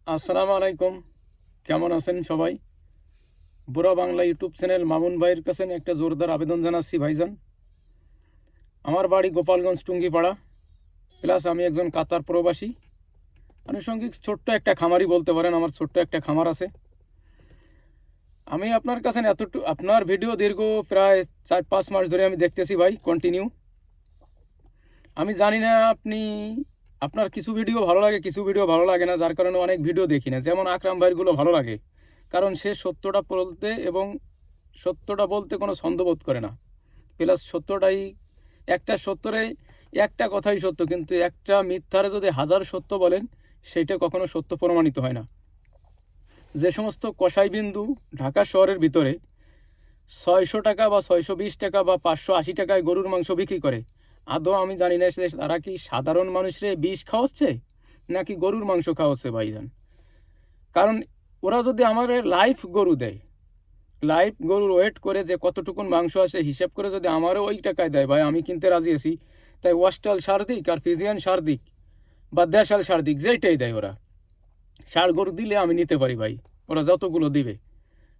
আসসালামু আলাইকুম। কেমন আছেন সবাই? বুড়া বাংলা ইউটিউব চ্যানেল মামুন ভাইয়ের কাছে একটা জোরদার আবেদন জানাচ্ছি ভাইজান। আমার বাড়ি গোপালগঞ্জ টুঙ্গিপাড়া, প্লাস আমি একজন কাতার প্রবাসী। আনুষঙ্গিক ছোট্ট একটা খামারই বলতে পারেন, আমার ছোট্ট একটা খামার আছে। আমি আপনার কাছে আপনার ভিডিও দীর্ঘ প্রায় 4-5 মাস ধরে আমি দেখতেছি ভাই, কন্টিনিউ। আমি জানি না আপনার কিছু ভিডিও ভালো লাগে, কিছু ভিডিও ভালো লাগে না, যার কারণে অনেক ভিডিও দেখি না। যেমন আকরাম ভাইয়েরগুলো ভালো লাগে, কারণ সে সত্যটা বলতে কোনো ছন্দবোধ করে না। প্লাস সত্যটাই সত্যরে একটা কথাই সত্য, কিন্তু একটা মিথ্যারে যদি হাজার সত্য বলেন, সেইটা কখনো সত্য প্রমাণিত হয় না। যে সমস্ত কসাই বিন্দু ঢাকা শহরের ভিতরে 600 টাকা বা 620 টাকা বা 580 টাকায় গরুর মাংস বিক্রি করে, আদৌ আমি জানি না তারা কি সাধারণ মানুষরে বিষ খাওয়াচ্ছে নাকি গরুর মাংস খাওয়াচ্ছে ভাইজান। কারণ ওরা যদি আমার লাইভ গরু দেয়, লাইভ গরুর ওয়েট করে যে কতটুকুন মাংস আসে হিসাব করে যদি আমারও ওই টাকায় দেয় ভাই, আমি কিনতে রাজি আছি। তাই ওয়াস্টাল সার দিক আর ফিজিয়ান সার দিক বা দেশাল সার দিক, যেইটাই দেয় ওরা, ষাঁড় গরু দিলে আমি নিতে পারি ভাই, ওরা যতগুলো দিবে।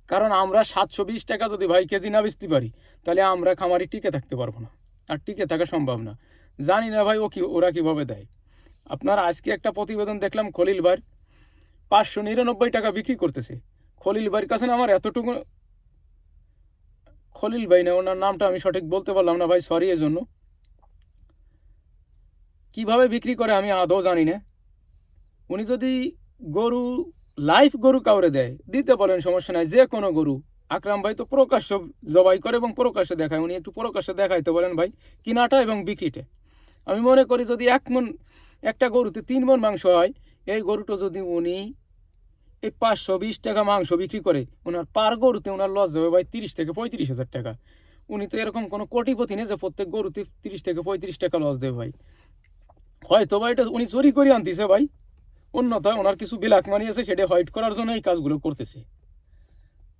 কারণ আমরা 720 টাকা যদি ভাই কেজি না বেচতে পারি, তাহলে আমরা খামারি টিকে থাকতে পারবো না, আর টিকে থাকা সম্ভব না। জানি না ভাই ওরা কীভাবে দেয়। আপনার আজকে একটা প্রতিবেদন দেখলাম, খলিল ভাইয়ের 599 টাকা বিক্রি করতেছে। খলিল ভাইয়ের কাছে আমার এতটুকু, খলিল ভাই না, ওনার নামটা আমি সঠিক বলতে পারলাম না ভাই, সরি এজন্য। কিভাবে বিক্রি করে আমি আদৌ জানি না। উনি যদি গরু লাইভ গরু কাউরে দেয়, দিতে বলেন, সমস্যা নাই, যে কোনো গরু। আকরাম ভাই তো প্রকাশ্য জবাই করে এবং প্রকাশ্যে দেখায়, উনি একটু প্রকাশ্যে দেখাইতে বলেন ভাই, কিনাটা এবং বিক্রিটা। আমি মনে করি যদি একটা গরুতে 3 মণ মাংস হয়, এই গরুটা যদি উনি এই 520 টাকা মাংস বিক্রি করে, ওনার পার গরুতে ওনার লস যাবে ভাই 30 থেকে 35 হাজার টাকা। উনি তো এরকম কোনো কোটিপতি নেই যে প্রত্যেক গরুতে 30 থেকে 35 টাকা লস দেবে ভাই। হয়তো ভাই এটা উনি চুরি করে আনতেছে ভাই, অন্যথায় ওনার কিছু বিলাক মানি আছে, সেটা হোয়াইট করার জন্য এই কাজগুলো করতেছে।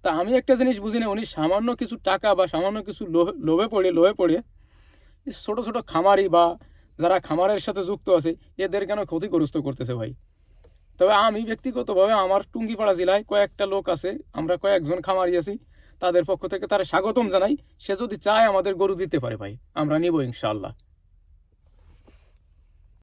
তা আমি একটা জিনিস বুঝি না, উনি সামান্য কিছু টাকা বা সামান্য কিছু লোভে পড়ে ছোট ছোট খামারি বা যারা খামারের সাথে যুক্ত আছে, এদের কেন ক্ষতিগ্রস্ত করতেছে ভাই। তবে আমি ব্যক্তিগতভাবে আমার টুঙ্গিপাড়া জেলায় কয়েকটা লোক আছে, আমরা কয়েকজন খামারি আছি, তাদের পক্ষ থেকে তারা স্বাগতম জানাই। সে যদি চায় আমাদের গরু দিতে পারে ভাই, আমরা নিব ইনশাআল্লাহ।